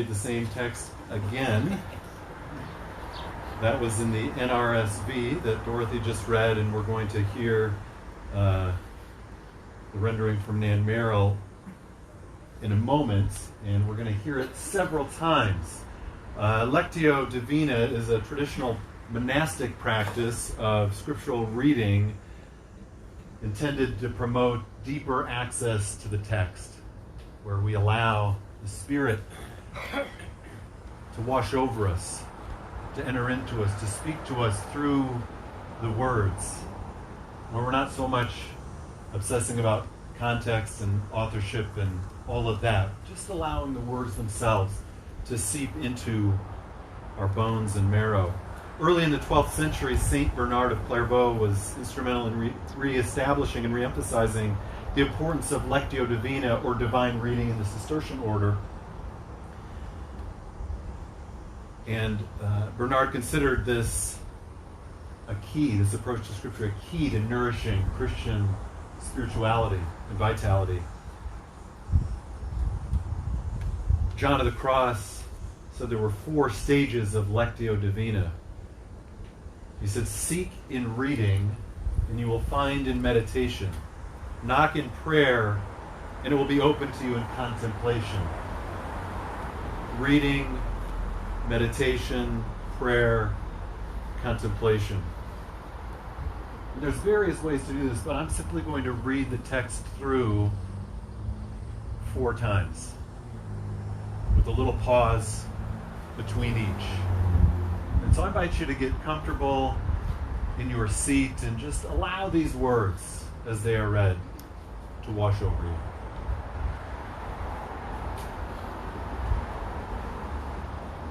read the same text again. That was in the NRSV that Dorothy just read, and we're going to hear the rendering from Nan Merrill in a moment, and we're going to hear it several times. Lectio Divina is a traditional monastic practice of scriptural reading intended to promote deeper access to the text, where we allow the Spirit to wash over us, to enter into us, to speak to us through the words, where we're not so much obsessing about context and authorship and all of that, just allowing the words themselves to seep into our bones and marrow. Early in the 12th century, Saint Bernard of Clairvaux was instrumental in re-establishing and re-emphasizing the importance of Lectio Divina, or divine reading, in the Cistercian order. And Bernard considered this this approach to Scripture, a key to nourishing Christian spirituality and vitality. John of the Cross said there were 4 stages of Lectio Divina. He said, seek in reading, and you will find in meditation. Knock in prayer, and it will be open to you in contemplation. Reading, meditation, prayer, contemplation. And there's various ways to do this, but I'm simply going to read the text through 4 times, with a little pause between each. And so I invite you to get comfortable in your seat and just allow these words, as they are read, to wash over you.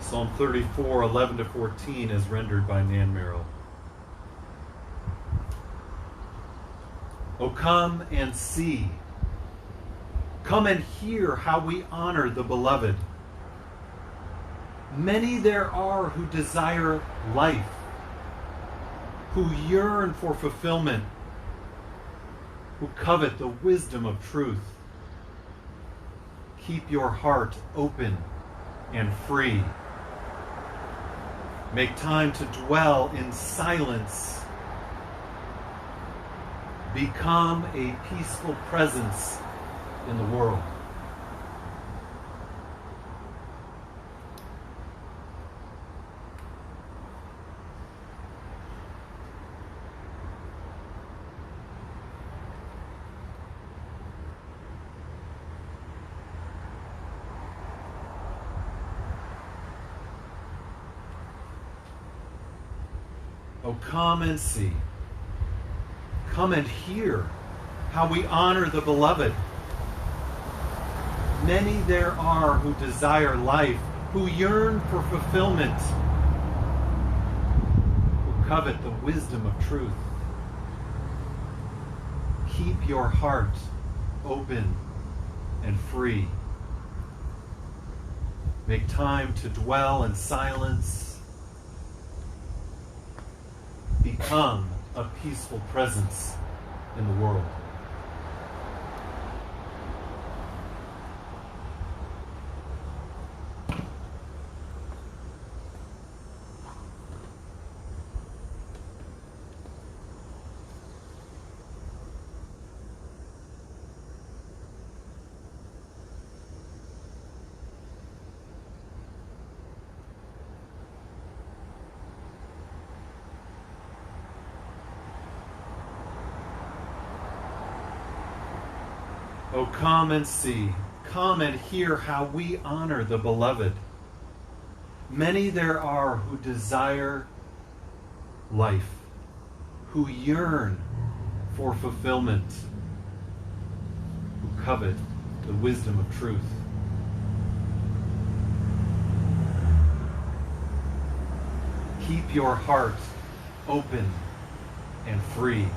Psalm 34, 11-14 is rendered by Nan Merrill. O come and see. Come and hear how we honor the beloved. Many there are who desire life, who yearn for fulfillment, who covet the wisdom of truth. Keep your heart open and free. Make time to dwell in silence. Become a peaceful presence in the world. Oh, come and see. Come and hear how we honor the beloved. Many there are who desire life, who yearn for fulfillment, who covet the wisdom of truth. Keep your heart open and free. Make time to dwell in silence. Become a peaceful presence in the world. Oh, come and see. Come and hear how we honor the beloved. Many there are who desire life, who yearn for fulfillment, who covet the wisdom of truth. Keep your heart open and free.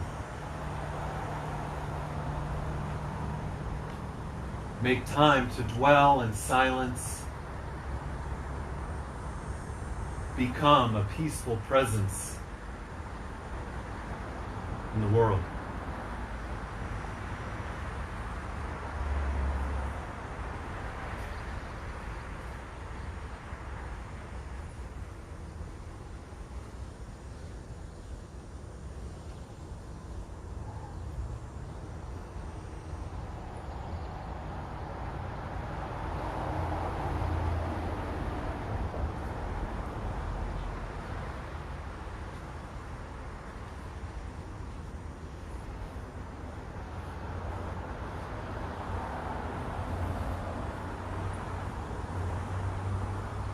Make time to dwell in silence. Become a peaceful presence in the world.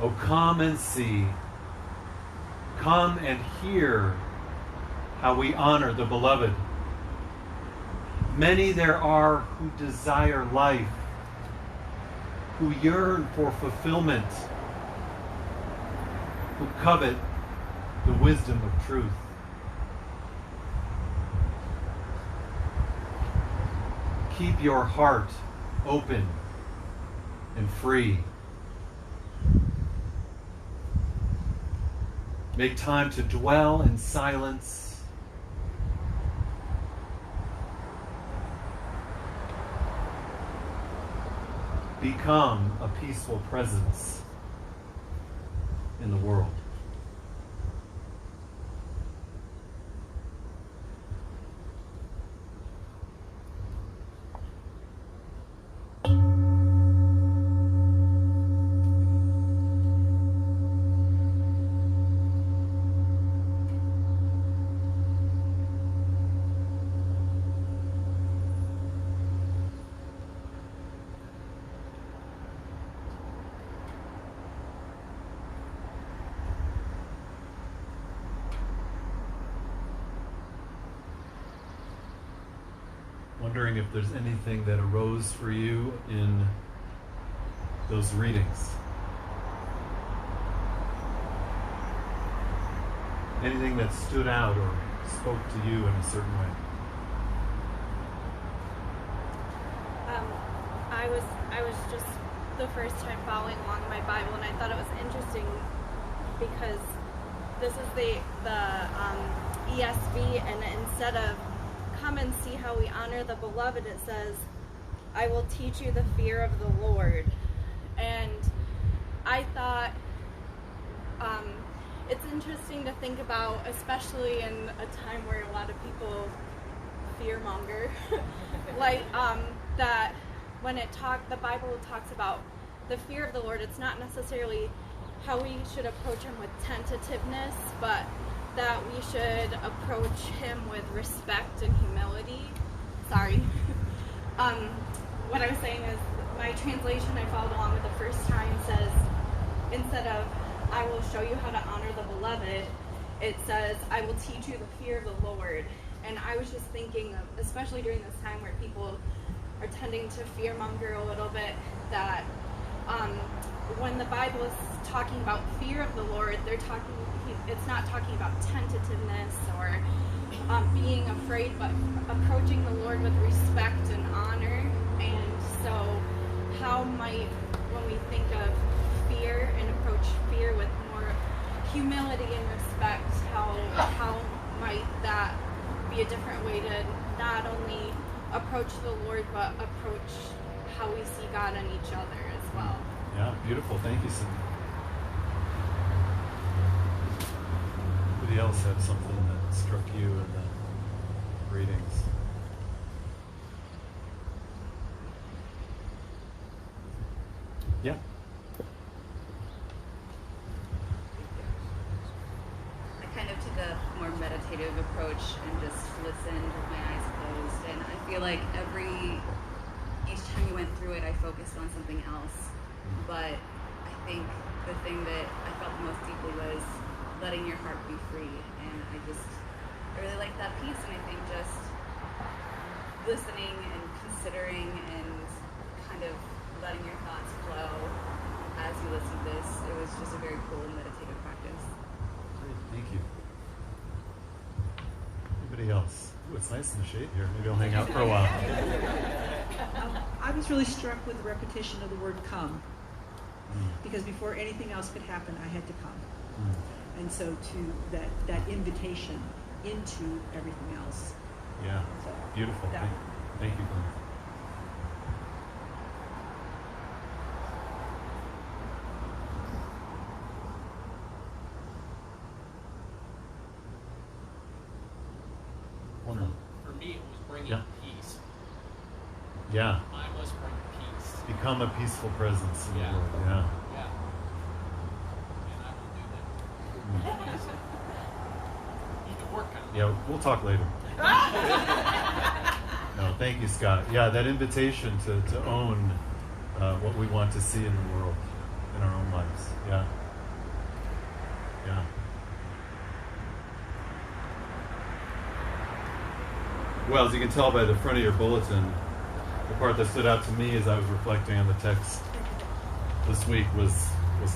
Oh, come and see. Come and hear how we honor the beloved. Many there are who desire life, who yearn for fulfillment, who covet the wisdom of truth. Keep your heart open and free. Make time to dwell in silence. Become a peaceful presence in the world. Wondering if there's anything that arose for you in those readings. Anything that stood out or spoke to you in a certain way. I was just the first time following along in my Bible, and I thought it was interesting because this is the ESV, and instead of come and see how we honor the beloved, it says, I will teach you the fear of the Lord. And I thought it's interesting to think about, especially in a time where a lot of people fearmonger, like that when the Bible talks about the fear of the Lord, it's not necessarily how we should approach him with tentativeness, but that we should approach him with respect and humility. Sorry. What I was saying is, my translation I followed along with the first time says, instead of, I will show you how to honor the beloved, it says, I will teach you the fear of the Lord. And I was just thinking, especially during this time where people are tending to fearmonger a little bit, that when the Bible is talking about fear of the Lord, it's not talking about tentativeness or being afraid, but approaching the Lord with respect and honor. And so how might, when we think of fear and approach fear with more humility and respect, how might that be a different way to not only approach the Lord, but approach how we see God in each other as well? Yeah, beautiful. Thank you, Cindy. Anybody else have something that struck you in the readings? Yeah. I kind of took a more meditative approach and just listened with my eyes closed. And I feel like each time you went through it, I focused on something else. But I think the thing that I felt most deeply was letting your heart be free. And I really like that piece. And I think just listening and considering and kind of letting your thoughts flow as you listen to this, it was just a very cool and meditative practice. Great, thank you. Anybody else? Ooh, it's nice in the shade here. Maybe I'll hang out for a while. I was really struck with the repetition of the word come. Because before anything else could happen, I had to come. And so to that invitation into everything else. Yeah, So beautiful. that- Thank you, Glenn. One more. For me, it was bringing Yeah. peace. Yeah, I must bring peace. become a peaceful presence in Yeah. the world. Yeah. Yeah. And I will do that. You can work on it. Yeah, we'll talk later. No, thank you, Scott. Yeah, that invitation to own what we want to see in the world, in our own lives. Yeah. Well, as you can tell by the front of your bulletin, the part that stood out to me as I was reflecting on the text this week was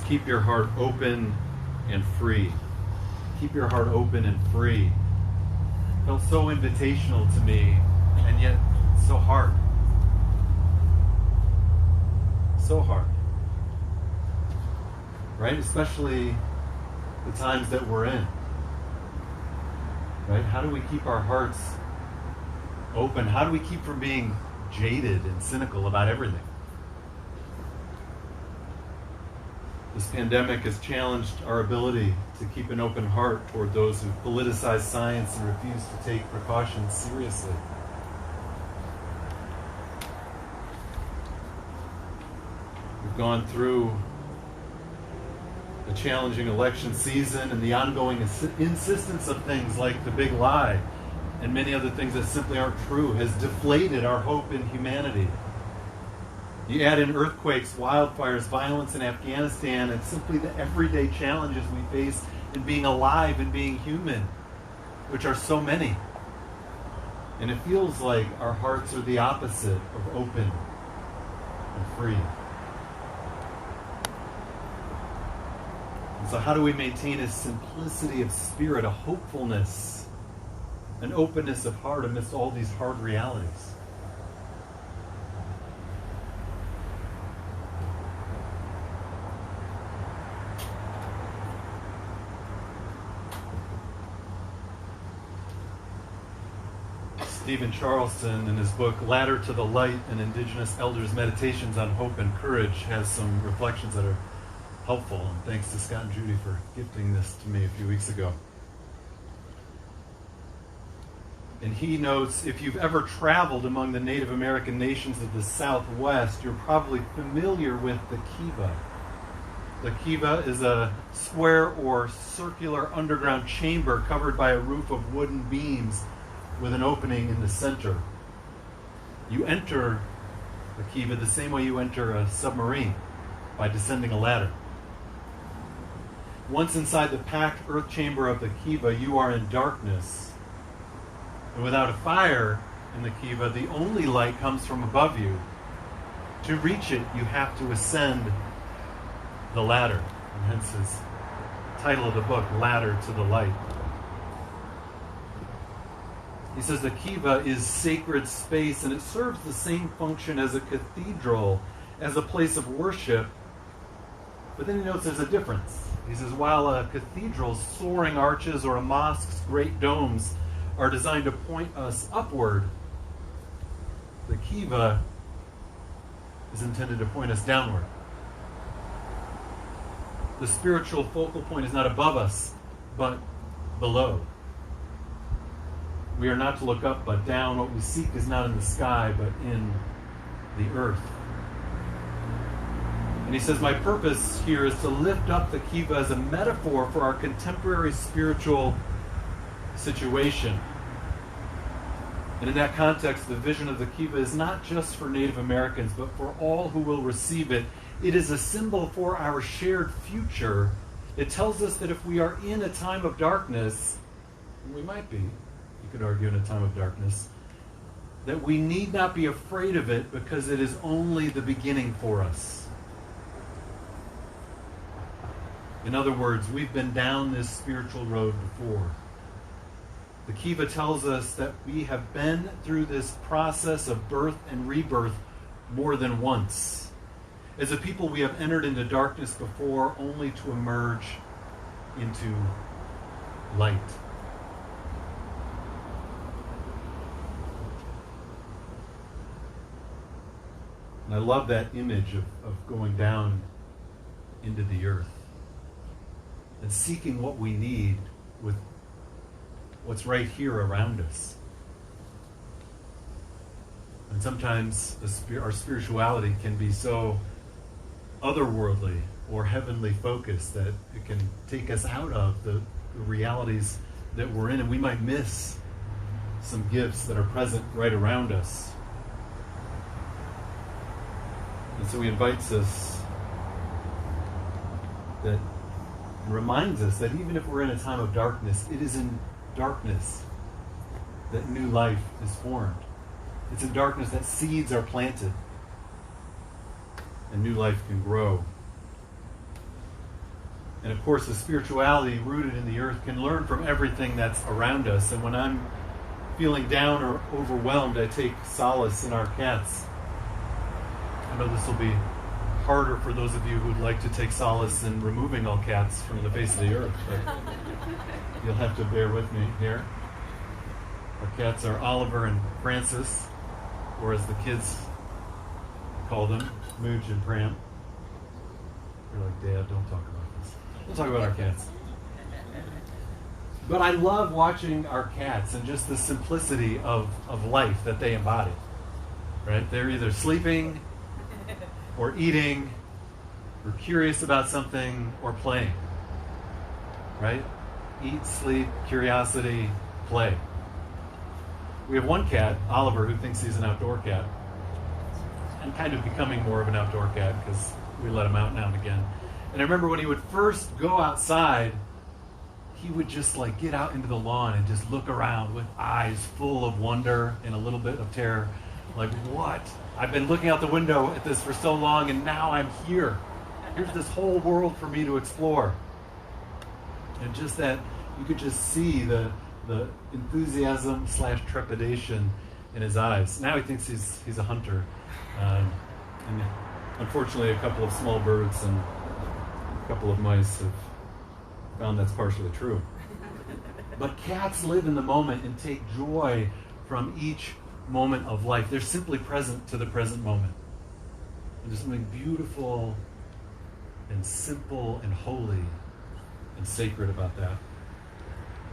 keep your heart open and free. Keep your heart open and free. Felt so invitational to me, and yet so hard. So hard. Right? Especially the times that we're in. Right? How do we keep our hearts open? How do we keep from being jaded and cynical about everything? This pandemic has challenged our ability to keep an open heart toward those who politicize science and refuse to take precautions seriously. We've gone through a challenging election season, and the ongoing insistence of things like the big lie and many other things that simply aren't true has deflated our hope in humanity. You add in earthquakes, wildfires, violence in Afghanistan, and simply the everyday challenges we face in being alive and being human, which are so many. And it feels like our hearts are the opposite of open and free. And so how do we maintain a simplicity of spirit, a hopefulness, an openness of heart amidst all these hard realities? Stephen Charleston, in his book Ladder to the Light, an Indigenous Elders' Meditations on Hope and Courage, has some reflections that are helpful. And thanks to Scott and Judy for gifting this to me a few weeks ago. And he notes, if you've ever traveled among the Native American nations of the Southwest, you're probably familiar with the kiva. The kiva is a square or circular underground chamber covered by a roof of wooden beams with an opening in the center. You enter the kiva the same way you enter a submarine, by descending a ladder. Once inside the packed earth chamber of the kiva, you are in darkness. And without a fire in the kiva, the only light comes from above you. To reach it, you have to ascend the ladder. And hence his title of the book, Ladder to the Light. He says the kiva is sacred space, and it serves the same function as a cathedral, as a place of worship. But then he notes there's a difference. He says while a cathedral's soaring arches or a mosque's great domes are designed to point us upward, the kiva is intended to point us downward. The spiritual focal point is not above us, but below. We are not to look up, but down. What we seek is not in the sky, but in the earth. And he says, my purpose here is to lift up the kiva as a metaphor for our contemporary spiritual situation. And in that context, the vision of the kiva is not just for Native Americans, but for all who will receive it. It is a symbol for our shared future. It tells us that if we are in a time of darkness, and we might be, you could argue in a time of darkness, that we need not be afraid of it because it is only the beginning for us. In other words, we've been down this spiritual road before. The kiva tells us that we have been through this process of birth and rebirth more than once. As a people, we have entered into darkness before, only to emerge into light. And I love that image of going down into the earth and seeking what we need with what's right here around us. And sometimes our spirituality can be so otherworldly or heavenly focused that it can take us out of the realities that we're in, and we might miss some gifts that are present right around us. And so he invites us that, and reminds us that even if we're in a time of darkness, it is in darkness that new life is formed. It's in darkness that seeds are planted and new life can grow. And of course, the spirituality rooted in the earth can learn from everything that's around us. And when I'm feeling down or overwhelmed, I take solace in our cats. I know this will be harder for those of you who'd like to take solace in removing all cats from the face of the earth, but you'll have to bear with me here. Our cats are Oliver and Francis, or as the kids call them, Mooch and Pram. You're like, Dad, don't talk about this. We'll talk about our cats. But I love watching our cats and just the simplicity of life that they embody. Right? They're either sleeping or eating or curious about something or playing. Right? Eat, sleep, curiosity, play. We have one cat, Oliver, who thinks he's an outdoor cat. I'm kind of becoming more of an outdoor cat because we let him out now and again. And I remember when he would first go outside, he would just like get out into the lawn and just look around with eyes full of wonder and a little bit of terror. Like, what? I've been looking out the window at this for so long and now I'm here. Here's this whole world for me to explore. And just that, you could just see the enthusiasm / trepidation in his eyes. Now he thinks he's a hunter. And unfortunately, a couple of small birds and a couple of mice have found that's partially true. But cats live in the moment and take joy from each moment of life. They're simply present to the present moment. And there's something beautiful and simple and holy and sacred about that.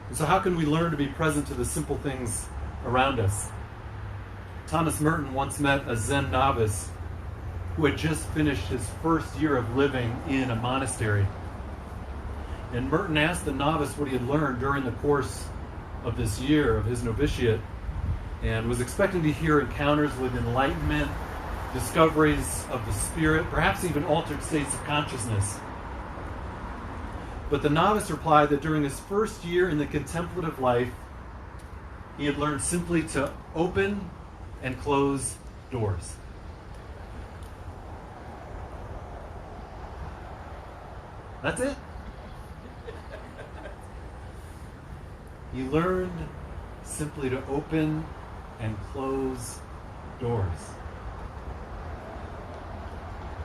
And so how can we learn to be present to the simple things around us? Thomas Merton once met a Zen novice who had just finished his first year of living in a monastery. And Merton asked the novice what he had learned during the course of this year of his novitiate, and was expecting to hear encounters with enlightenment, discoveries of the spirit, perhaps even altered states of consciousness. But the novice replied that during his first year in the contemplative life, he had learned simply to open and close doors. That's it. He learned simply to open and close doors.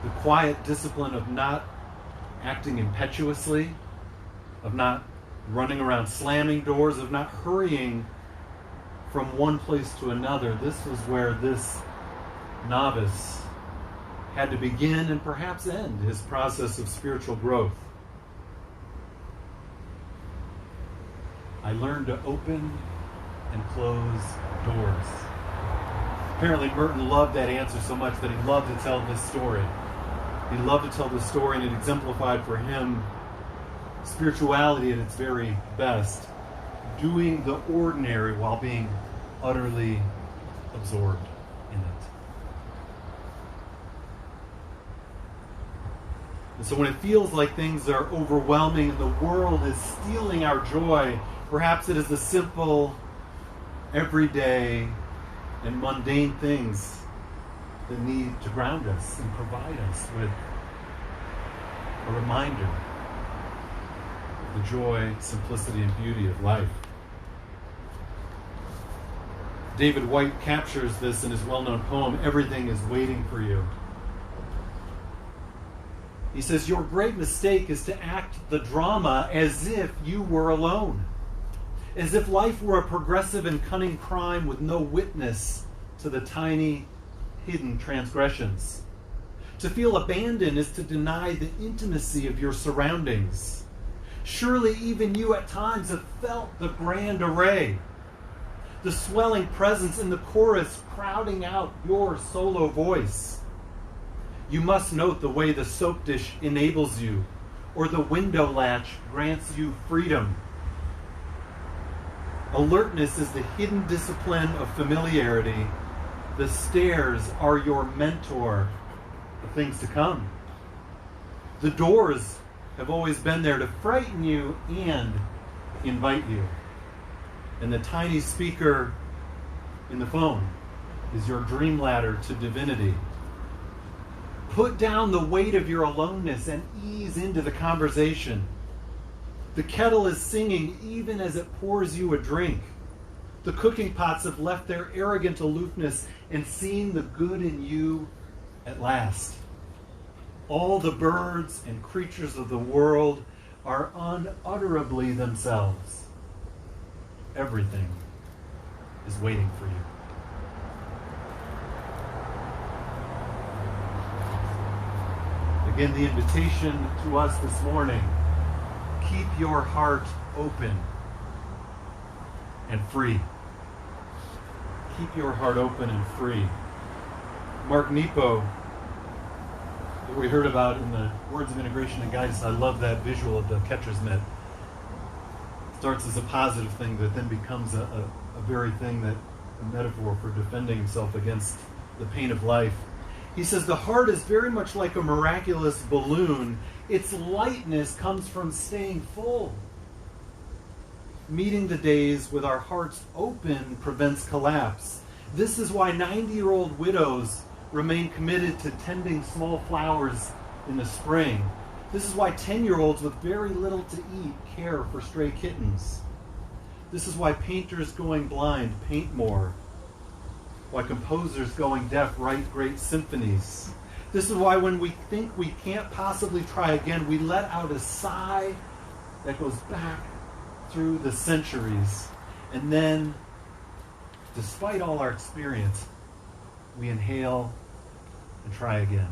The quiet discipline of not acting impetuously, of not running around slamming doors, of not hurrying from one place to another. This was where this novice had to begin and perhaps end his process of spiritual growth. I learned to open and close doors. Apparently Merton loved that answer so much that he loved to tell this story. He loved to tell this story, and it exemplified for him spirituality at its very best, doing the ordinary while being utterly absorbed in it. And so when it feels like things are overwhelming and the world is stealing our joy, perhaps it is the simple, everyday, and mundane things that need to ground us and provide us with a reminder of the joy, simplicity, and beauty of life. David Whyte captures this in his well-known poem, Everything is Waiting for You. He says, your great mistake is to act the drama as if you were alone. As if life were a progressive and cunning crime with no witness to the tiny, hidden transgressions. To feel abandoned is to deny the intimacy of your surroundings. Surely even you at times have felt the grand array, the swelling presence in the chorus crowding out your solo voice. You must note the way the soap dish enables you, or the window latch grants you freedom. Alertness is the hidden discipline of familiarity. The stairs are your mentor of things to come. The doors have always been there to frighten you and invite you. And the tiny speaker in the phone is your dream ladder to divinity. Put down the weight of your aloneness and ease into the conversation. The kettle is singing even as it pours you a drink. The cooking pots have left their arrogant aloofness and seen the good in you at last. All the birds and creatures of the world are unutterably themselves. Everything is waiting for you. Again, the invitation to us this morning: keep your heart open and free. Keep your heart open and free. Mark Nepo, that we heard about in the Words of Integration and Guidance, I love that visual of the catcher's mitt. Starts as a positive thing that then becomes a very thing that, a metaphor for defending himself against the pain of life. He says, the heart is very much like a miraculous balloon. Its lightness comes from staying full. Meeting the days with our hearts open prevents collapse. This is why 90-year-old widows remain committed to tending small flowers in the spring. This is why 10-year-olds with very little to eat care for stray kittens. This is why painters going blind paint more. Why composers going deaf write great symphonies. This is why when we think we can't possibly try again, we let out a sigh that goes back through the centuries. And then, despite all our experience, we inhale and try again.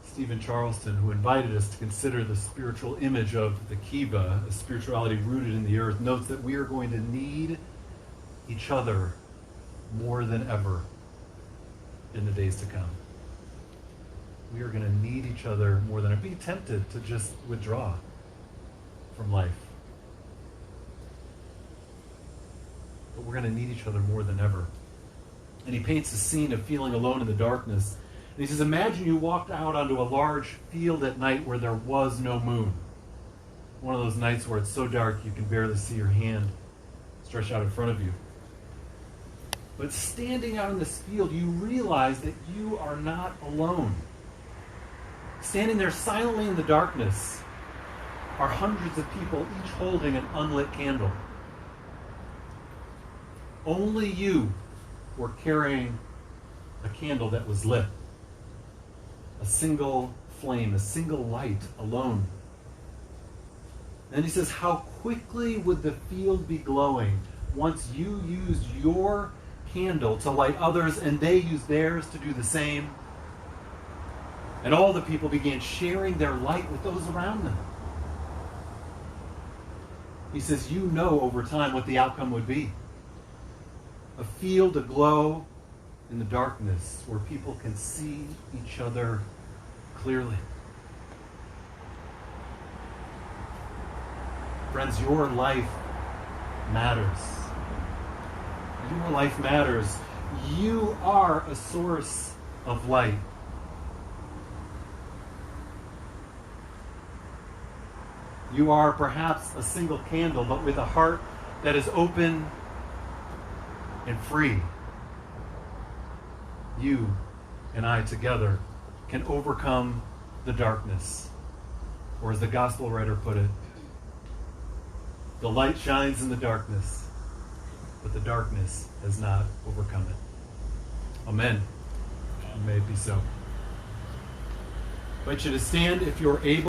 Stephen Charleston, who invited us to consider the spiritual image of the kiva, a spirituality rooted in the earth, notes that we are going to need each other more than ever in the days to come. We are going to need each other more than ever. Be tempted to just withdraw from life. But we're going to need each other more than ever. And he paints a scene of feeling alone in the darkness. And he says, imagine you walked out onto a large field at night where there was no moon. One of those nights where it's so dark you can barely see your hand stretched out in front of you. But standing out in this field, you realize that you are not alone. Standing there silently in the darkness are hundreds of people, each holding an unlit candle. Only you were carrying a candle that was lit. A single flame, a single light alone. And he says, how quickly would the field be glowing once you used your candle to light others and they used theirs to do the same? And all the people began sharing their light with those around them. He says, you know over time what the outcome would be. A field aglow in the darkness where people can see each other clearly. Friends, your life matters. Your life matters. You are a source of light. You are perhaps a single candle, but with a heart that is open and free. You and I together can overcome the darkness. Or as the gospel writer put it, the light shines in the darkness, but the darkness has not overcome it. Amen. And may it be so. I invite you to stand if you're able.